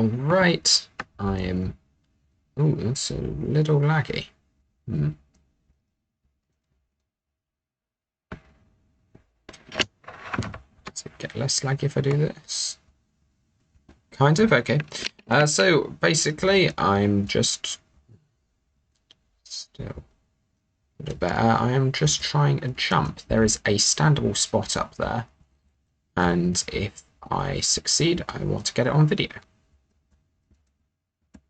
Alright, I am... Oh, it's a little laggy. Does it get less laggy if I do this? Kind of, okay. So basically, I'm just... Still a little better. I am just trying a jump. There is a standable spot up there. And if I succeed, I want to get it on video.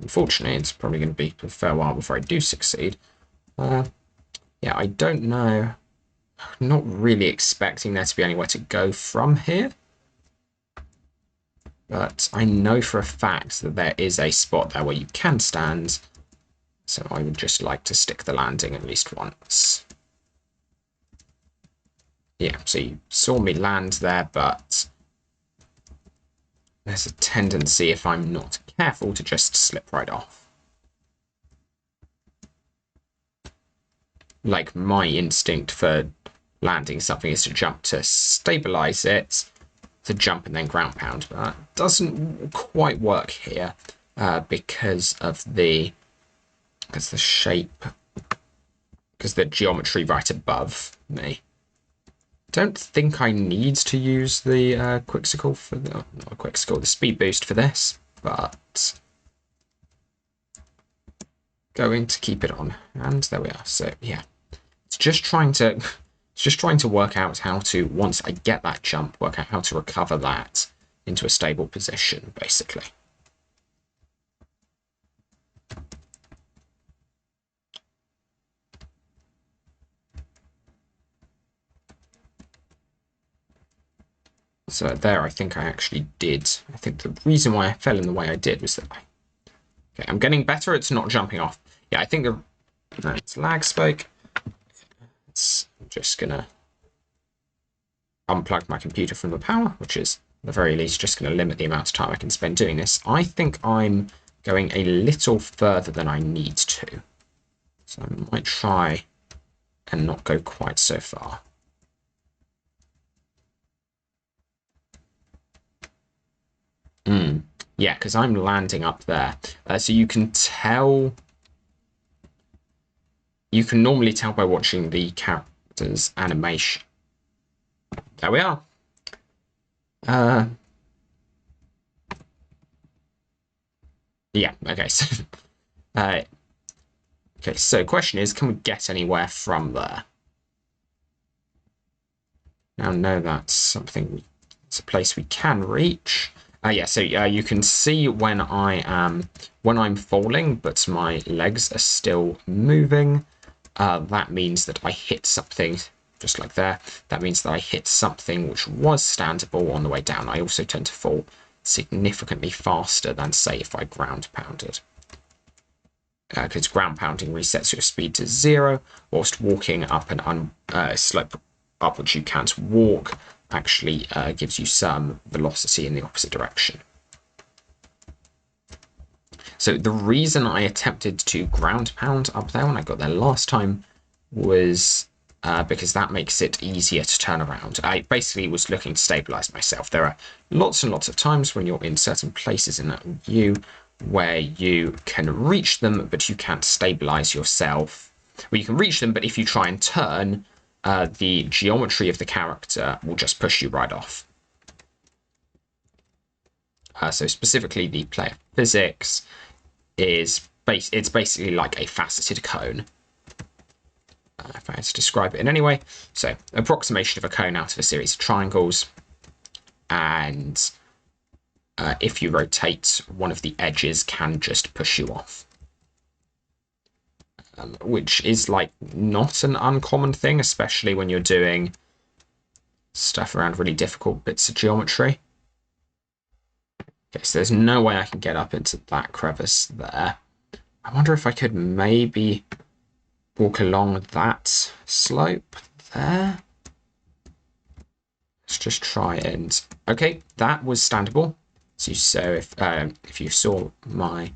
Unfortunately, it's probably going to be a fair while before I do succeed. Yeah, I don't know. I'm not really expecting there to be anywhere to go from here. But I know for a fact that there is a spot there where you can stand. So I would just like to stick the landing at least once. Yeah, so you saw me land there, but there's a tendency, if I'm not careful, to just slip right off. Like, my instinct for landing something is to jump to stabilize it, to jump and then ground pound, but that doesn't quite work here because of the shape, because the geometry right above me. Don't think I need to use the Quixicle for the not a Quixicle, the speed boost for this, but going to keep it on, and there we are. So yeah, it's just trying to work out how to, once I get that jump, work out how to recover that into a stable position, basically. So there, I think I actually did. I think the reason why I fell in the way I did was that okay, I'm getting better. It's not jumping off. Yeah, I think it's lag spike. I'm just gonna unplug my computer from the power, which is at the very least just going to limit the amount of time I can spend doing this. I think I'm going a little further than I need to. So I might try and not go quite so far. Yeah, because I'm landing up there. So you can tell... You can normally tell by watching the character's animation. There we are. Yeah, okay, so... okay, so question is, can we get anywhere from there? Now, no, that's something... It's a place we can reach. Yeah, so you can see when I'm falling, but my legs are still moving. That means that I hit something, just like there. That means that I hit something which was standable on the way down. I also tend to fall significantly faster than, say, if I ground pounded. Because ground pounding resets your speed to 0, whilst walking up an slope up which you can't walk actually gives you some velocity in the opposite direction. So the reason I attempted to ground pound up there when I got there last time was because that makes it easier to turn around. I basically was looking to stabilize myself. There are lots and lots of times when you're in certain places in that view where you can reach them, but you can't stabilize yourself. Well, you can reach them, but if you try and turn, the geometry of the character will just push you right off. So specifically, the player physics is it's basically like a faceted cone. If I had to describe it in any way, so approximation of a cone out of a series of triangles, and if you rotate, one of the edges can just push you off. Which is like not an uncommon thing, especially when you're doing stuff around really difficult bits of geometry. Okay, so there's no way I can get up into that crevice there. I wonder if I could maybe walk along that slope there. Let's just try and... Okay, that was standable. So if you saw my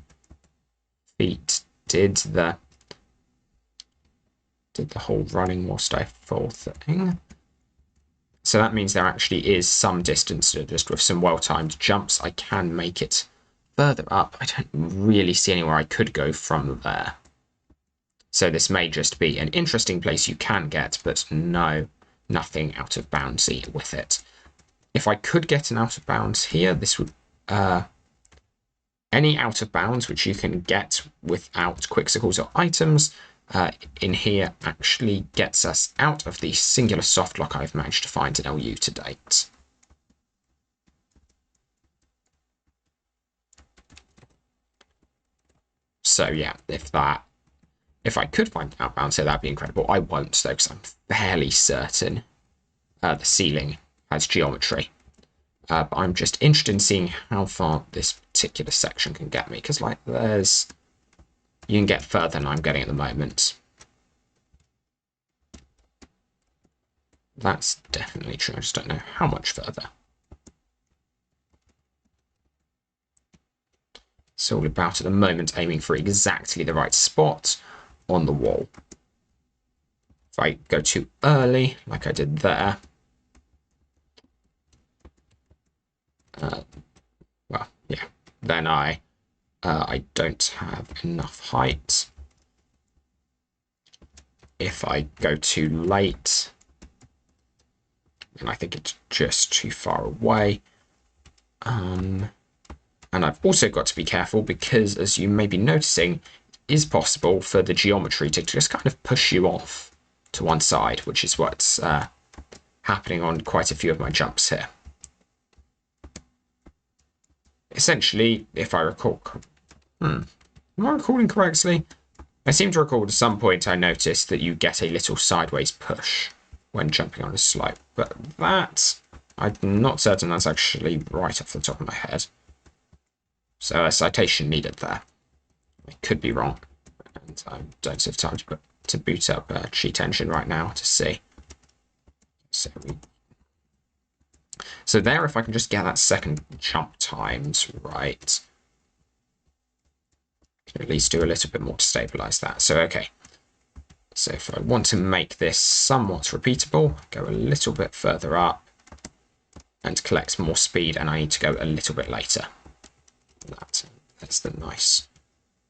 feet did the whole running whilst I fall thing. So that means there actually is some distance, just with some well-timed jumps, I can make it further up, I don't really see anywhere I could go from there. So this may just be an interesting place you can get, but no, nothing out of boundsy with it. If I could get an out of bounds here, this would... any out of bounds which you can get without quicksicles or items in here actually gets us out of the singular softlock I've managed to find in LU to date. So yeah, if I could find outbound, so that'd be incredible. I won't though, because I'm fairly certain the ceiling has geometry. But I'm just interested in seeing how far this particular section can get me, because like you can get further than I'm getting at the moment. That's definitely true. I just don't know how much further. It's all about at the moment aiming for exactly the right spot on the wall. If I go too early, like I did there, well, yeah, then I don't have enough height. If I go too late, and I think it's just too far away. And I've also got to be careful because, as you may be noticing, it is possible for the geometry to just kind of push you off to one side, which is what's happening on quite a few of my jumps here. Essentially, if I recall... am I recalling correctly? I seem to recall at some point I noticed that you get a little sideways push when jumping on a slope, but that... I'm not certain that's actually right off the top of my head. So a citation needed there. I could be wrong, and I don't have time to boot up a cheat engine right now to see. So there, if I can just get that second jump times right, I can at least do a little bit more to stabilize that. So okay. So if I want to make this somewhat repeatable, go a little bit further up and collect more speed, and I need to go a little bit later. That's the nice.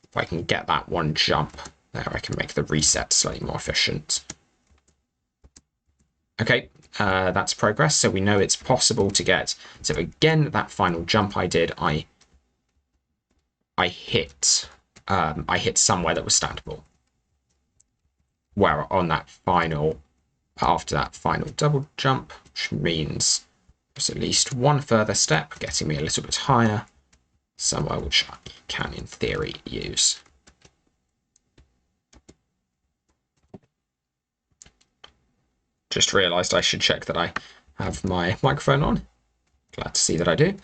If I can get that one jump there, I can make the reset slightly more efficient. Okay, that's progress. So we know it's possible to get. So again, that final jump I did, I hit somewhere that was standable. Where on that final, after that final double jump, which means there's at least one further step, getting me a little bit higher. Somewhere which I can, in theory, use. Just realised I should check that I have my microphone on. Glad to see that I do.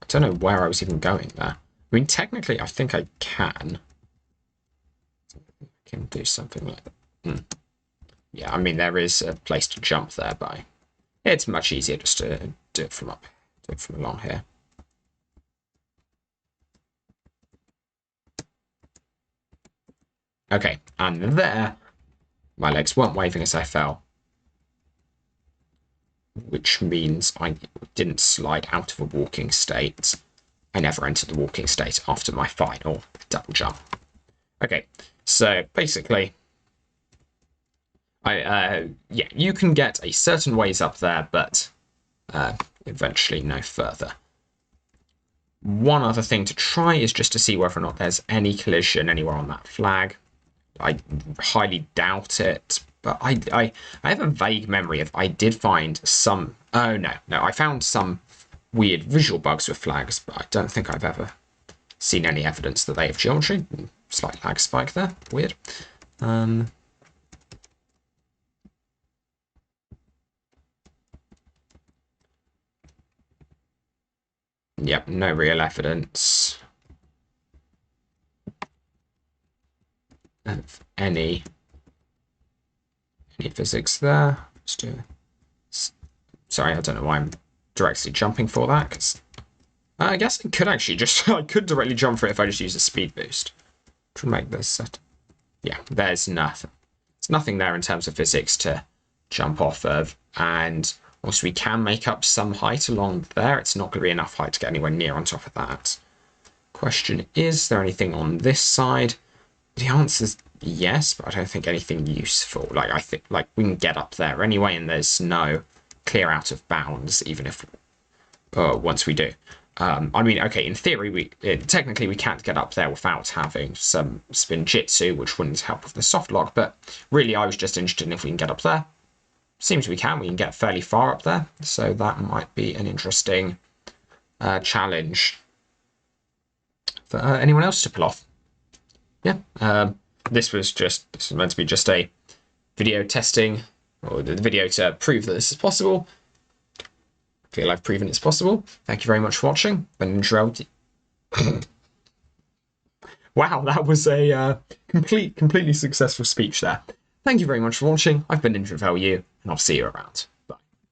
I don't know where I was even going there. I mean, technically, I think I can. I can do something like that. Yeah, I mean, there is a place to jump there, but it's much easier just to do it from along here. Okay, and there, my legs weren't waving as I fell, which means I didn't slide out of a walking state. I never entered the walking state after my final double jump. Okay, so basically, yeah, you can get a certain ways up there, but eventually no further. One other thing to try is just to see whether or not there's any collision anywhere on that flag. I highly doubt it, but I have a vague memory of I did find some... Oh, no, I found some weird visual bugs with flags, but I don't think I've ever seen any evidence that they have geometry. Slight lag spike there. Weird. Yep, no real evidence of any physics there. Let's do it. Sorry, I don't know why I'm directly jumping for that, because I guess I could actually just... I could directly jump for it if I just use a speed boost to make this set. Yeah, there's nothing. There's nothing there in terms of physics to jump off of, and Also, we can make up some height along there. It's not going to be enough height to get anywhere near on top of that. Question, is there anything on this side? The answer is yes, but I don't think anything useful. Like, I think like we can get up there anyway, and there's no clear out of bounds, even if once we do. I mean, okay, in theory, technically we can't get up there without having some spin jitsu, which wouldn't help with the soft lock, but really I was just interested in if we can get up there. Seems we can get fairly far up there, so that might be an interesting challenge for anyone else to pull off. Yeah, this was meant to be just a video testing, or the video to prove that this is possible. I feel I've proven it's possible. Thank you very much for watching. Been Ninjago. Wow, that was a completely successful speech there. Thank you very much for watching. I've been Ninjago, and I'll see you around.